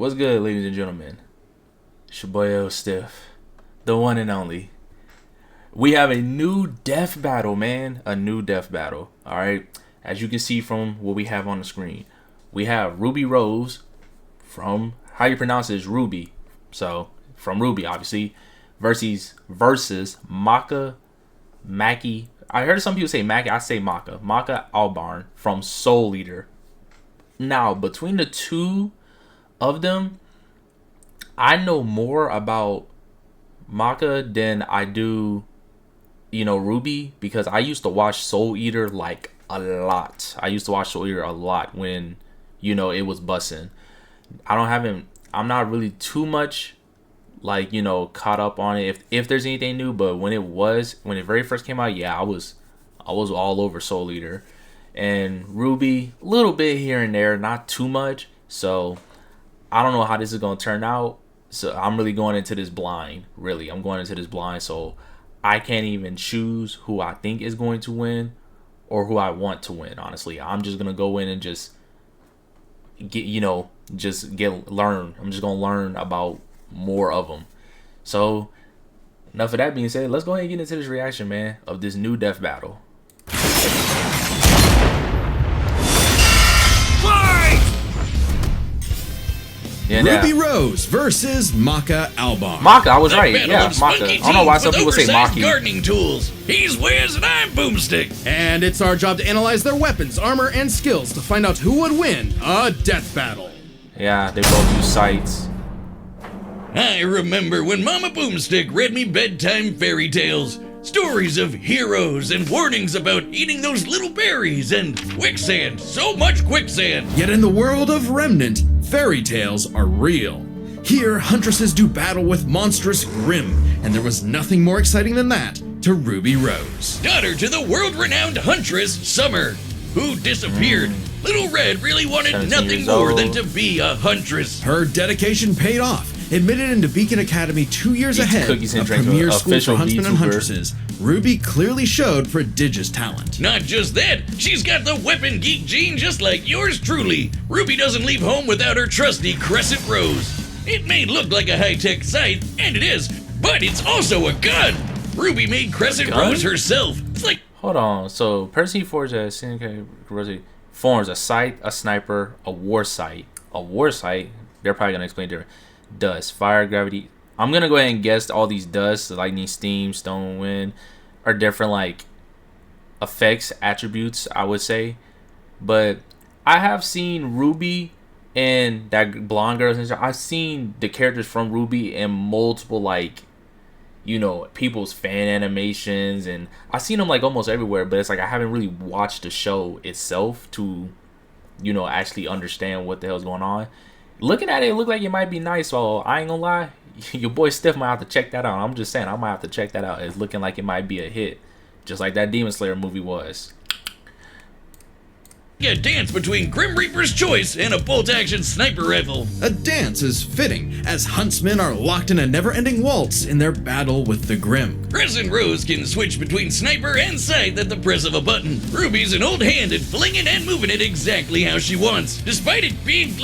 What's good, ladies and gentlemen? It's your boy L Stiff, the one and only. We have a new death battle, man. A new death battle. Alright. As you can see from what we have on the screen, we have RWBY Rose from, how you pronounce it is RWBY. So, from RWBY, obviously, versus Maka. I heard some people say Maka. I say Maka. Maka Albarn from Soul Eater. Now, between the two of them, I know more about Maka than I do, RWBY, because I used to watch Soul Eater like a lot. I used to watch Soul Eater a lot when, it was bussin'. I'm not really too much caught up on it if there's anything new, but when it very first came out, yeah, I was all over Soul Eater. And RWBY, a little bit here and there, not too much. So I don't know how this is going to turn out. So I'm really going into this blind. I'm going into this blind. So I can't even choose who I think is going to win or who I want to win, honestly. I'm just going to go in and just learn. I'm just going to learn about more of them. So enough of that being said, let's go ahead and get into this reaction, man, of this new death battle. Yeah, RWBY Rose versus Maka Albarn. Maka, I was right. Yeah, Maka. I don't know why some people say Maki. Gardening tools. He's Wiz and I'm Boomstick. And it's our job to analyze their weapons, armor, and skills to find out who would win a death battle. Yeah, they both use sights. I remember when Mama Boomstick read me bedtime fairy tales. Stories of heroes and warnings about eating those little berries and quicksand. So much quicksand. Yet in the world of Remnant, fairy tales are real. Here, huntresses do battle with monstrous Grimm, and there was nothing more exciting than that to RWBY Rose. Daughter to the world-renowned huntress, Summer, who disappeared. Little Red really wanted nothing more than to be a huntress. Her dedication paid off. Admitted into Beacon Academy 2 years ahead, a premier school for huntsmen and huntresses, RWBY clearly showed prodigious talent. Not just that, she's got the weapon geek gene just like yours truly. RWBY doesn't leave home without her trusty Crescent Rose. It may look like a high-tech scythe, and it is, but it's also a gun. RWBY made Crescent Rose herself. It's like... Hold on, so Percy forms a scythe, a sniper, a war sight. A war sight, they're probably going to explain different. Dust, fire, gravity. I'm gonna go ahead and guess all these dusts, lightning, steam, stone, wind, are different effects, attributes, I would say. But I have seen RWBY and that blonde girl. I've seen the characters from RWBY in multiple people's fan animations, and I've seen them almost everywhere. But it's I haven't really watched the show itself to actually understand what the hell's going on. Looking at it, look like it might be nice, so I ain't gonna lie. Your boy Stiff might have to check that out. I'm just saying, I might have to check that out. It's looking like it might be a hit, just like that Demon Slayer movie was. A dance between Grim Reaper's Choice and a bolt-action sniper rifle. A dance is fitting, as huntsmen are locked in a never-ending waltz in their battle with the Grimm. Crescent Rose can switch between sniper and sight at the press of a button. RWBY's an old hand at flinging and moving it exactly how she wants, despite it being,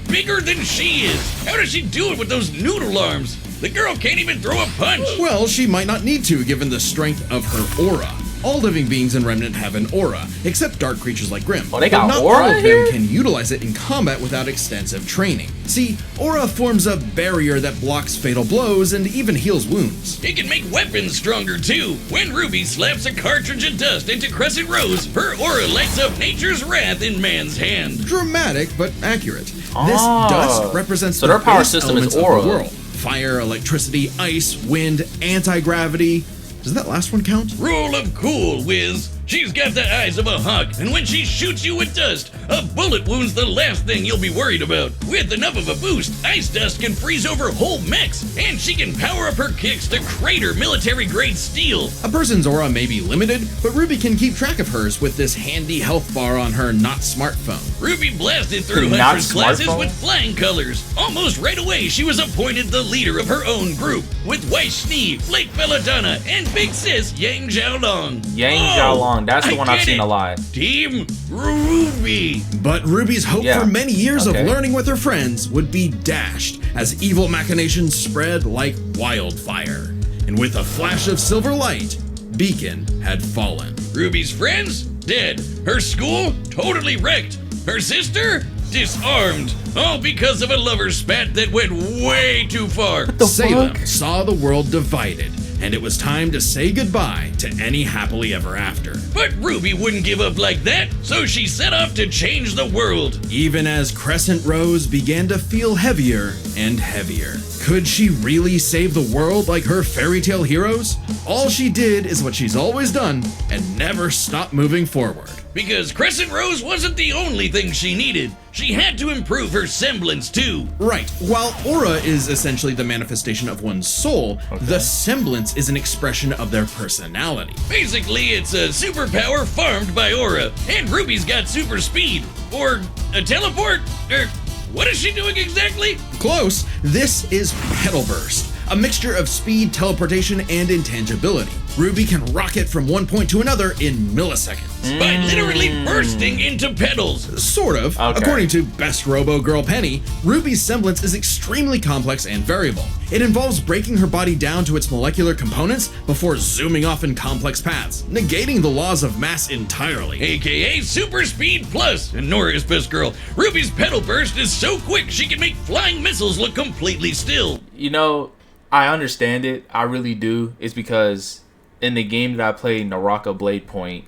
bigger than she is. How does she do it with those noodle arms? The girl can't even throw a punch. Well, she might not need to, given the strength of her aura. All living beings in Remnant have an aura, except dark creatures like Grimm. Oh, they got but not aura all of here? them can utilize it in combat without extensive training. See, aura forms a barrier that blocks fatal blows and even heals wounds. It can make weapons stronger too. When RWBY slaps a cartridge of dust into Crescent Rose, her aura lights up nature's wrath in man's hand. Dramatic, but accurate. This dust represents so the their power base system elements is aura. of the world. Fire, electricity, ice, wind, anti-gravity. Does that last one count? Rule of cool, Wiz. She's got the eyes of a hawk, and when she shoots you with dust, a bullet wound's the last thing you'll be worried about. With enough of a boost, ice dust can freeze over whole mechs, and she can power up her kicks to crater military-grade steel. A person's aura may be limited, but RWBY can keep track of hers with this handy health bar on her not smartphone. RWBY blasted through Huntress classes with flying colors. Almost right away, she was appointed the leader of her own group, with Weiss Schnee, Flake Belladonna, and Big Sis Yang Xiaolong. Yang Xiaolong. song. That's the one I've seen a lot. Team RWBY. But Ruby's hope Yeah. for many years Okay. of learning with her friends would be dashed as evil machinations spread like wildfire. And with a flash of silver light, Beacon had fallen. Ruby's friends? Dead. Her school? Totally wrecked. Her sister? Disarmed. All because of a lover's spat that went way too far. Salem saw the world divided, and it was time to say goodbye to any happily ever after. But Ruby wouldn't give up like that, so she set off to change the world. Even as Crescent Rose began to feel heavier and heavier. Could she really save the world like her fairy tale heroes? All she did is what she's always done and never stopped moving forward. Because Crescent Rose wasn't the only thing she needed. She had to improve her semblance too. Right, while aura is essentially the manifestation of one's soul, the semblance is an expression of their personality. Basically, it's a superpower farmed by aura, and Ruby's got super speed. Or a teleport? Or what is she doing exactly? Close, this is Petal Burst, a mixture of speed, teleportation, and intangibility. Ruby can rocket from one point to another in milliseconds. By literally bursting into petals. Sort of. Okay. According to Best Robo Girl Penny, Ruby's semblance is extremely complex and variable. It involves breaking her body down to its molecular components before zooming off in complex paths, negating the laws of mass entirely. AKA Super Speed Plus. And Nora is best girl. Ruby's petal burst is so quick she can make flying missiles look completely still. You know, I understand it. I really do. It's because in the game that I played, Naraka Blade Point,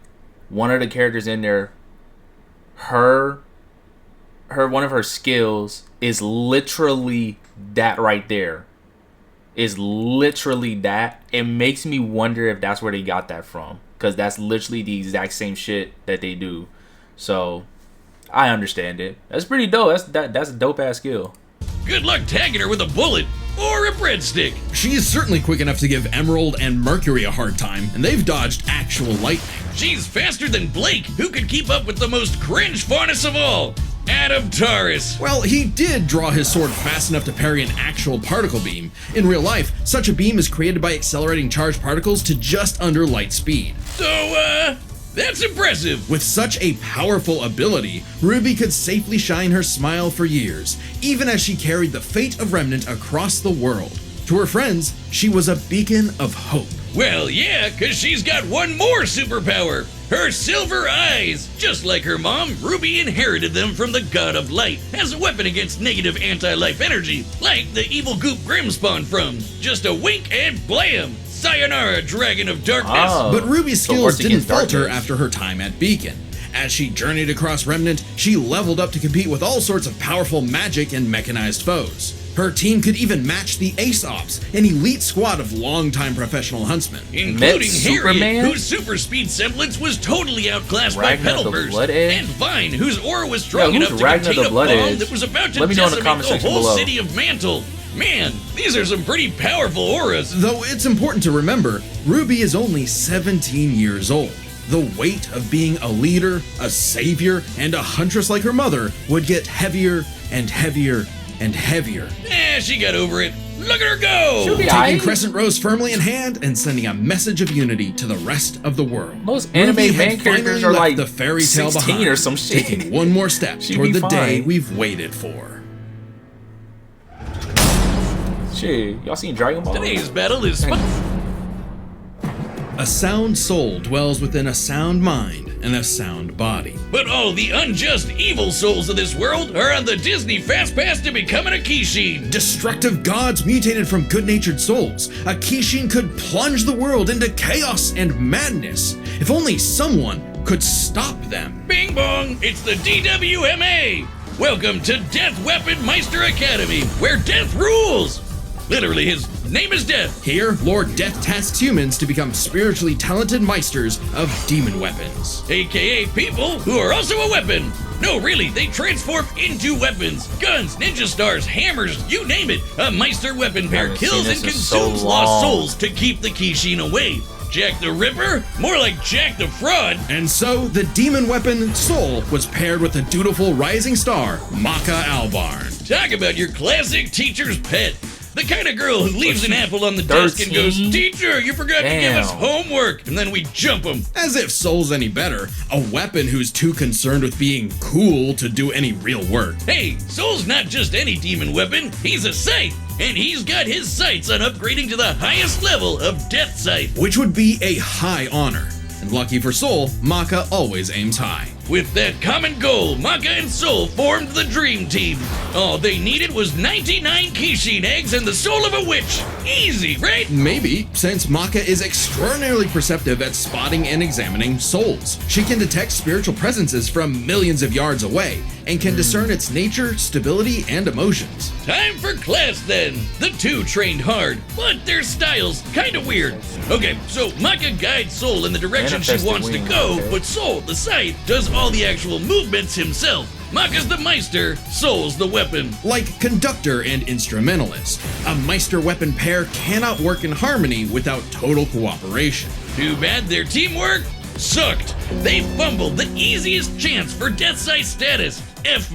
one of the characters in there, one of her skills is literally that right there. Is literally that. It makes me wonder if that's where they got that from, because that's literally the exact same shit that they do. So I understand it. That's pretty dope. That's a dope ass skill. Good luck tagging her with a bullet or a breadstick. She is certainly quick enough to give Emerald and Mercury a hard time, and they've dodged actual lightning. She's faster than Blake, who could keep up with the most cringe faunus of all, Adam Taurus. Well, he did draw his sword fast enough to parry an actual particle beam. In real life, such a beam is created by accelerating charged particles to just under light speed. So, that's impressive. With such a powerful ability, Ruby could safely shine her smile for years, even as she carried the fate of Remnant across the world. To her friends, she was a beacon of hope. Well, yeah, because she's got one more superpower. Her silver eyes. Just like her mom, Ruby inherited them from the God of Light as a weapon against negative anti-life energy, like the evil goop Grim spawned from. Just a wink and blam! Sayonara, Dragon of Darkness. Oh. But Ruby's So skills works didn't against falter darkness. after her time at Beacon. As she journeyed across Remnant, she leveled up to compete with all sorts of powerful magic and mechanized foes. Her team could even match the Ace Ops, an elite squad of longtime professional huntsmen. Including Superman? Harriet, whose super speed semblance was totally outclassed by Ragnar Petal the Burst, Blood Edge? and Vine, whose aura was strong Yeah, who's enough to Ragnar contain the a Blood bomb Edge? that was about to Let me know in the decimate comment the section whole below. city of Mantle. Man, these are some pretty powerful auras. Though it's important to remember, Ruby is only 17 years old. The weight of being a leader, a savior, and a huntress like her mother would get heavier and heavier and heavier. She got over it. Look at her go! She'll be Taking aight. Crescent Rose firmly in hand and sending a message of unity to the rest of the world. Most Ruby anime had main characters finally are left like the fairy tale 16 behind, or some shit. taking one more step She'd toward be the day fine. we've waited for. Shit, y'all seen Dragon Ball? Today's battle is A sound soul dwells within a sound mind and a sound body. But all the unjust evil souls of this world are on the Disney Fast Pass to becoming a Kishin. Destructive gods mutated from good-natured souls. A Kishin could plunge the world into chaos and madness. If only someone could stop them. Bing bong, it's the DWMA. Welcome to Death Weapon Meister Academy, where death rules. Literally, his name is Death. Here, Lord Death tasks humans to become spiritually talented meisters of demon weapons. AKA people who are also a weapon. No, really, they transform into weapons. Guns, ninja stars, hammers, you name it. A Meister weapon pair Haven't kills seen and this in so consumes lost long. souls to keep the Kishin away. Jack the Ripper? More like Jack the Fraud. And so, the demon weapon Soul was paired with the dutiful rising star, Maka Albarn. Talk about your classic teacher's pet. The kind of girl who leaves an apple on the desk and goes, "Teacher, you forgot to give us homework," and then we jump them. As if Soul's any better, a weapon who's too concerned with being cool to do any real work. Hey, Soul's not just any demon weapon, he's a scythe, and he's got his sights on upgrading to the highest level of Death Scythe. Which would be a high honor. And lucky for Soul, Maka always aims high. With that common goal, Maka and Soul formed the Dream Team. All they needed was 99 Kishin eggs and the soul of a witch. Easy, right? Maybe, since Maka is extraordinarily perceptive at spotting and examining souls. She can detect spiritual presences from millions of yards away, and can discern its nature, stability, and emotions. Time for class then. The two trained hard, but their styles kinda weird. Okay, so Maka guides Soul in the direction she wants to go, but Soul, the scythe, does all the actual movements himself. Maka's the Meister, Soul's the weapon. Like conductor and instrumentalist, a Meister weapon pair cannot work in harmony without total cooperation. Too bad their teamwork sucked. They fumbled the easiest chance for Death Scythe status, F-.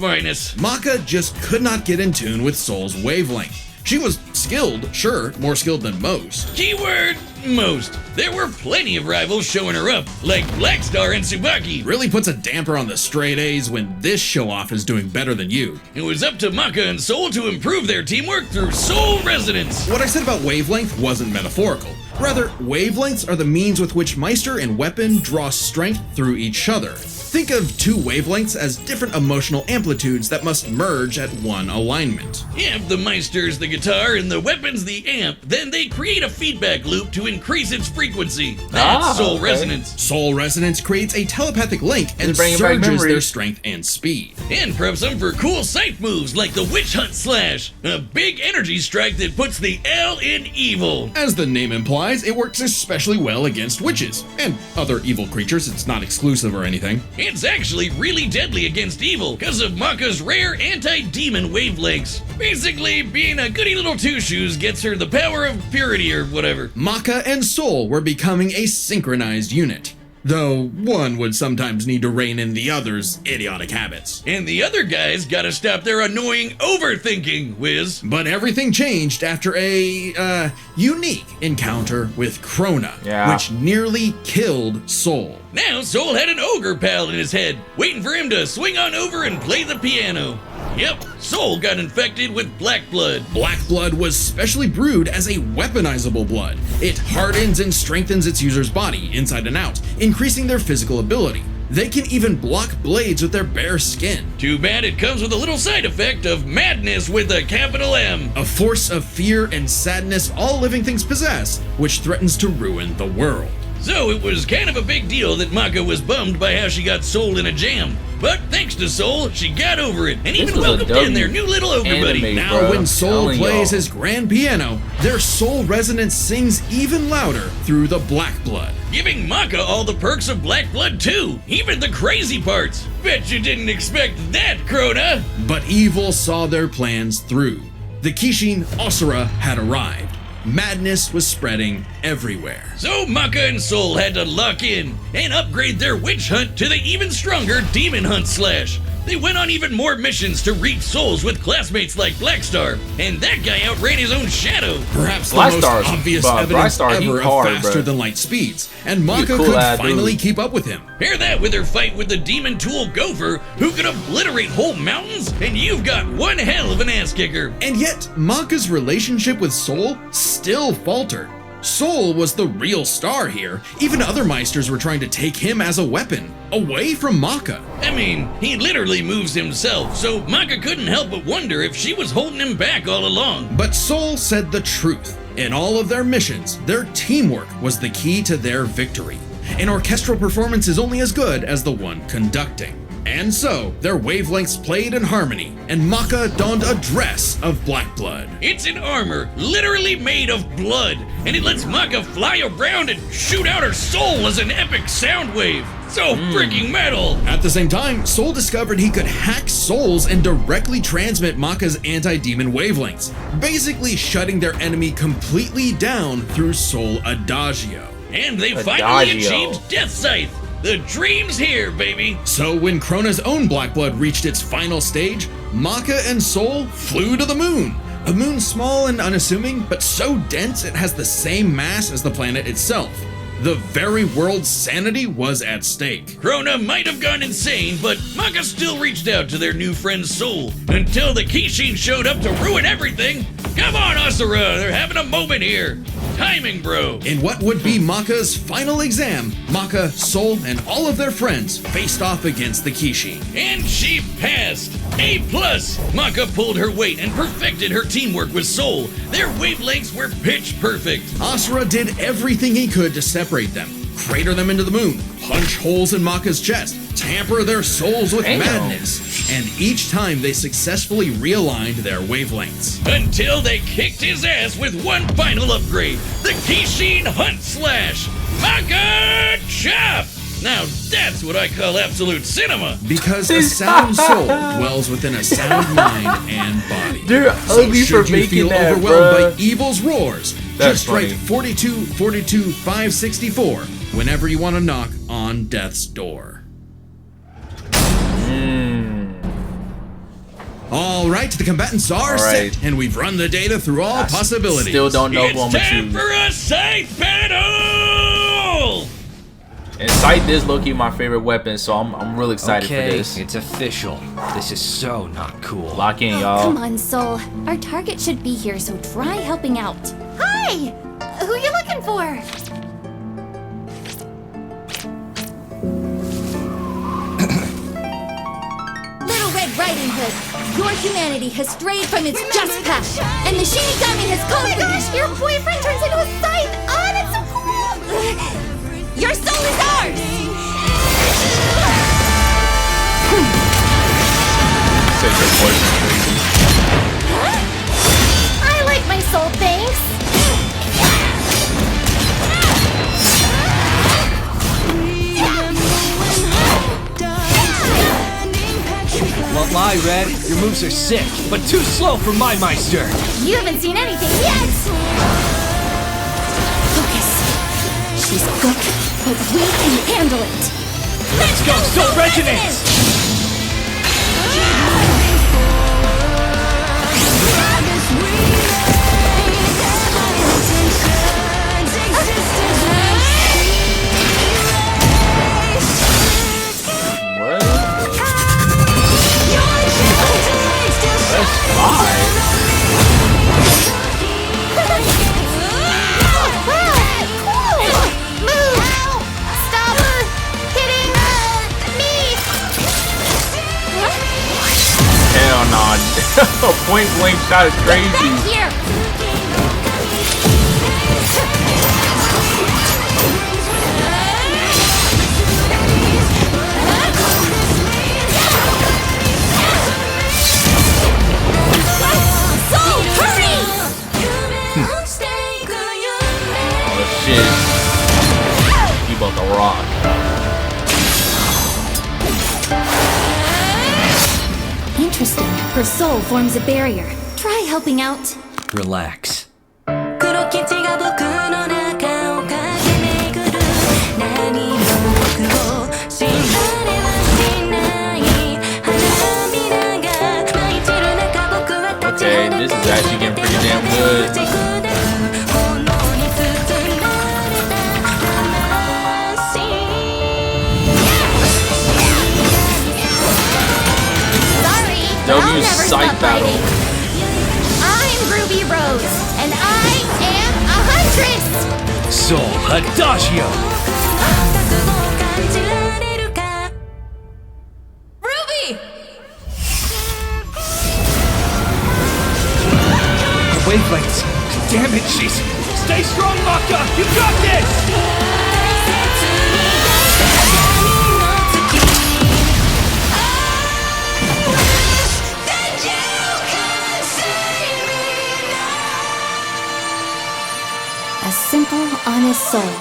Maka just could not get in tune with Soul's wavelength. She was skilled, sure, more skilled than most. Keyword, most. There were plenty of rivals showing her up, like Blackstar and Tsubaki. Really puts a damper on the straight A's when this show-off is doing better than you. It was up to Maka and Soul to improve their teamwork through Soul Resonance. What I said about wavelength wasn't metaphorical. Rather, wavelengths are the means with which Meister and weapon draw strength through each other. Think of two wavelengths as different emotional amplitudes that must merge at one alignment. If the Meister's the guitar and the weapon's the amp, then they create a feedback loop to increase its frequency. That's Soul Resonance. Soul Resonance creates a telepathic link and surges their strength and speed. And preps them for cool scythe moves like the Witch Hunt Slash, a big energy strike that puts the L in evil. As the name implies, it works especially well against witches and other evil creatures. It's not exclusive or anything. It's actually really deadly against evil because of Maka's rare anti-demon wavelengths. Basically, being a goody little two-shoes gets her the power of purity or whatever. Maka and Soul were becoming a synchronized unit, though one would sometimes need to rein in the other's idiotic habits. And the other guys gotta stop their annoying overthinking, Wiz. But everything changed after a, unique encounter with Krona, which nearly killed Soul. Now Soul had an ogre pal in his head, waiting for him to swing on over and play the piano. Yep, Soul got infected with black blood. Black blood was specially brewed as a weaponizable blood. It hardens and strengthens its user's body, inside and out, increasing their physical ability. They can even block blades with their bare skin. Too bad it comes with a little side effect of madness with a capital M. A force of fear and sadness all living things possess, which threatens to ruin the world. So it was kind of a big deal that Maka was bummed by how she got Soul in a jam. But thanks to Soul, she got over it and even welcomed in their new little ogre buddy. Now when Soul plays his grand piano, their Soul Resonance sings even louder through the black blood. Giving Maka all the perks of black blood too, even the crazy parts. Bet you didn't expect that, Krona. But evil saw their plans through. The Kishin Asura had arrived. Madness was spreading everywhere. So Maka and Soul had to lock in and upgrade their witch hunt to the even stronger demon hunt slash. They went on even more missions to reach souls with classmates like Blackstar, and that guy outran his own shadow. Perhaps the most obvious evidence ever of faster than light speeds, and Maka could finally keep up with him. Pair that with her fight with the demon tool Gopher, who could obliterate whole mountains, and you've got one hell of an ass kicker. And yet, Maka's relationship with Soul still faltered. Soul was the real star here. Even other Meisters were trying to take him as a weapon, away from Maka. I mean, he literally moves himself, so Maka couldn't help but wonder if she was holding him back all along. But Soul said the truth. In all of their missions, their teamwork was the key to their victory. An orchestral performance is only as good as the one conducting. And so, their wavelengths played in harmony, and Maka donned a dress of black blood. It's an armor literally made of blood, and it lets Maka fly around and shoot out her soul as an epic sound wave. So freaking metal! At the same time, Soul discovered he could hack souls and directly transmit Maka's anti-demon wavelengths, basically shutting their enemy completely down through Soul Adagio. And they finally achieved Death Scythe! The dream's here, baby! So when Krona's own black blood reached its final stage, Maka and Soul flew to the moon. A moon small and unassuming, but so dense it has the same mass as the planet itself. The very world's sanity was at stake. Krona might have gone insane, but Maka still reached out to their new friend Soul until the Kishin showed up to ruin everything. Come on, Asura, they're having a moment here. Timing, bro. In what would be Maka's final exam, Maka, Soul, and all of their friends faced off against the Kishin. And she passed. A+. Maka pulled her weight and perfected her teamwork with Soul. Their wavelengths were pitch perfect. Asura did everything he could to separate them, crater them into the moon, punch holes in Maka's chest, tamper their souls with madness, and each time they successfully realigned their wavelengths. Until they kicked his ass with one final upgrade, the Kishin Hunt Slash. Maka Chop! Now that's what I call absolute cinema. Because a sound soul dwells within a sound mind and body. They're So ugly should for you making feel that, overwhelmed bruh. by evil's roars, That's just write funny. 42 42 564 whenever you want to knock on death's door. All right, the combatants are right. set, and we've run the data through all possibilities. Still don't know who I'm It's gonna time choose. for a scythe battle! And Scythe is low-key my favorite weapon, so I'm really excited for Okay, this. it's official. This is so not cool. Lock in, Come y'all. on, Soul. Our target should be here, so try helping out. Hi! Who you looking for? Little Red Riding Hood, your humanity has strayed from its just path, and the Shinigami has conquered. Oh my gosh, your boyfriend turns into a scythe! Oh, that's so cool! Your soul is ours! Says your boyfriend crazy. I like my soul, thanks. Won't lie, Red. Your moves are sick, but too slow for my Meister. You haven't seen anything yet! Focus. She's good, but we can handle it. Let's go, Soul Resonance! What? That's fine. Move! Stop hitting me! Hell nah. Point blank shot is crazy. Back here! Soul, hurry! Oh shit. You about to rock. Interesting. Her soul forms a barrier. Try helping out. Relax. Okay, this is actually getting pretty damn good. Sorry, but W I'll never side stop battle. fighting. I'm Ruby Rose, and I am a huntress! Soul Adagio! Ruby! Wavelengths! Damn it, she's... Stay strong, Maka! You got this! A simple, honest soul.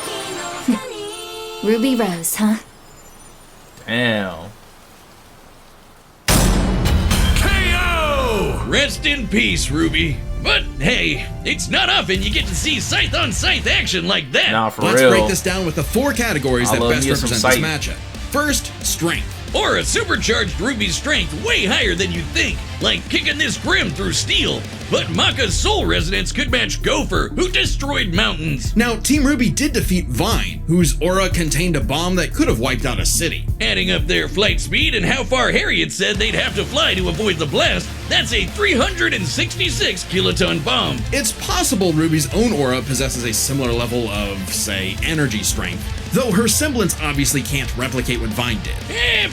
Ruby Rose, huh? Damn. KO! Rest in peace, Ruby. But hey, it's not often you get to see scythe on scythe action like that. Nah, for Let's real. break this down with the 4 categories I that love best me some represent this sight. matchup. First, strength. Or a supercharged Ruby's strength way higher than you'd think, like kicking this Grim through steel. but Maka's soul resonance could match Gopher, who destroyed mountains. Now, Team RWBY did defeat Vine, whose aura contained a bomb that could have wiped out a city. Adding up their flight speed and how far Harriet said they'd have to fly to avoid the blast, that's a 366 kiloton bomb. It's possible RWBY's own aura possesses a similar level of, say, energy strength, though her semblance obviously can't replicate what Vine did.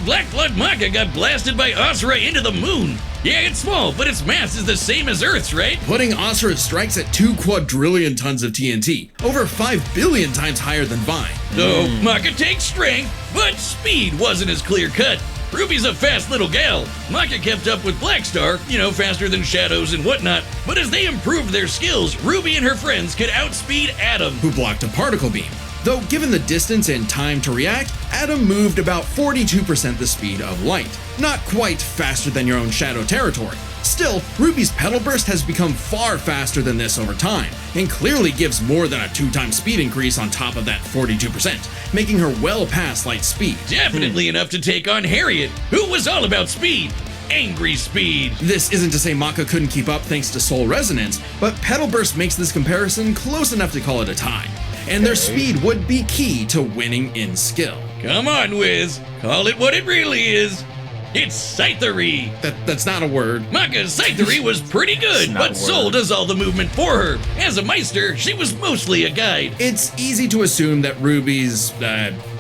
Black Blood Maka got blasted by Asura into the moon. Yeah, it's small, but its mass is the same as Earth's, right? Putting Asura's strikes at 2 quadrillion tons of TNT, over 5 billion times higher than Vine. So, Maka takes strength, but speed wasn't as clear-cut. RWBY's a fast little gal. Maka kept up with Black Star, faster than Shadows and whatnot, but as they improved their skills, RWBY and her friends could outspeed Atom, who blocked a particle beam. Though given the distance and time to react, Atom moved about 42% the speed of light. Not quite faster than your own Shadow territory. Still, RWBY's Petal Burst has become far faster than this over time, and clearly gives more than a 2-time speed increase on top of that 42%, making her well past light speed. Definitely enough to take on Harriet, who was all about speed. Angry speed. This isn't to say Maka couldn't keep up thanks to Soul Resonance, but Petal Burst makes this comparison close enough to call it a tie. And their speed would be key to winning in skill. Come on, Wiz. Call it what it really is. It's Scythery. That's not a word. Maka's Scythery was pretty good, but Soul does all the movement for her. As a Meister, she was mostly a guide. It's easy to assume that RWBY's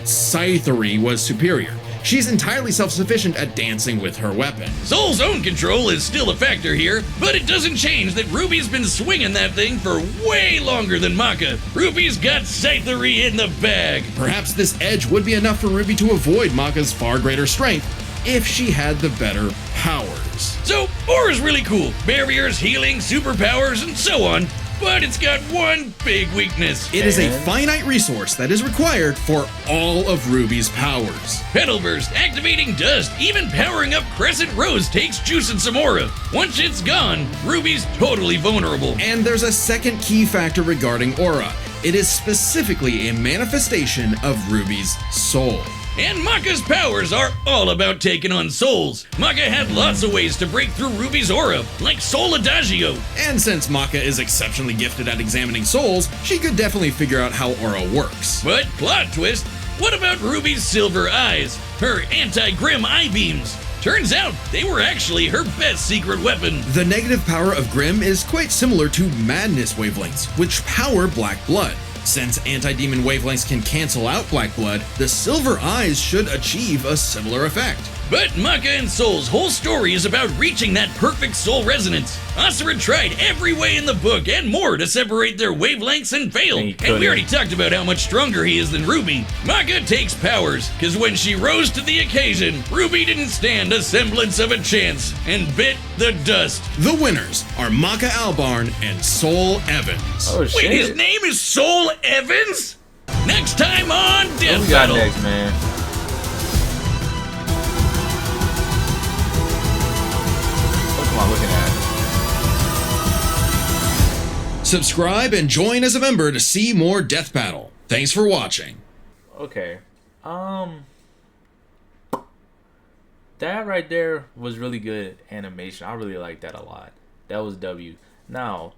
Scythery was superior. She's entirely self-sufficient at dancing with her weapon. Soul's own control is still a factor here, but it doesn't change that RWBY's been swinging that thing for way longer than Maka. RWBY's got Scythery in the bag. Perhaps this edge would be enough for RWBY to avoid Maka's far greater strength if she had the better powers. So, Aura's really cool. Barriers, healing, superpowers, and so on. But it's got one big weakness. It is a finite resource that is required for all of RWBY's powers. Petal Burst, activating dust, even powering up Crescent Rose takes juice and some aura. Once it's gone, RWBY's totally vulnerable. And there's a second key factor regarding aura. It is specifically a manifestation of RWBY's soul. And Maka's powers are all about taking on souls. Maka had lots of ways to break through RWBY's aura, like Soul Adagio. And since Maka is exceptionally gifted at examining souls, she could definitely figure out how aura works. But plot twist, what about RWBY's silver eyes? Her anti-grim eye beams? Turns out they were actually her best secret weapon. The negative power of Grim is quite similar to Madness wavelengths, which power Black Blood. Since anti-demon wavelengths can cancel out Black Blood, the silver eyes should achieve a similar effect. But Maka and Soul's whole story is about reaching that perfect soul resonance. Asura tried every way in the book and more to separate their wavelengths and failed. And we already talked about how much stronger he is than RWBY. Maka takes powers, cause when she rose to the occasion, RWBY didn't stand a semblance of a chance and bit the dust. The winners are Maka Albarn and Soul Evans. Oh shit. Wait, his name is Soul Evans? Next time on Death What we got Battle. next, man? What am I looking at? Subscribe and join as a member to see more Death Battle. Thanks for watching. Okay. That right there was really good animation. I really like that a lot. That was W. Now,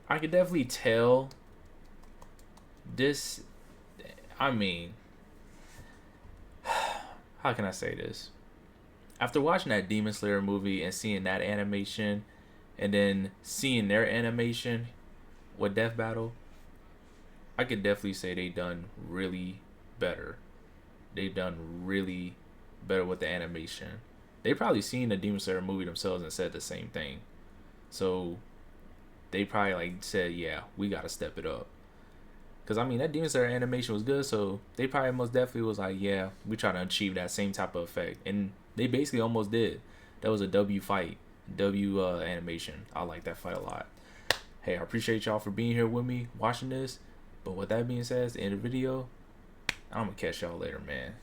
I could definitely tell this, I mean, how can I say this? After watching that Demon Slayer movie and seeing that animation and then seeing their animation with Death Battle, I could definitely say they done really better. They've done really better with the animation. They probably seen the Demon Slayer movie themselves and said the same thing. So they probably like said, yeah, we gotta step it up. Cause I mean that Demon Slayer animation was good, so they probably most definitely was like, yeah, we try to achieve that same type of effect. And they basically almost did. That was a W fight. W animation. I like that fight a lot. Hey, I appreciate y'all for being here with me, watching this. But with that being said, it's the end of the video. I'm gonna catch y'all later, man.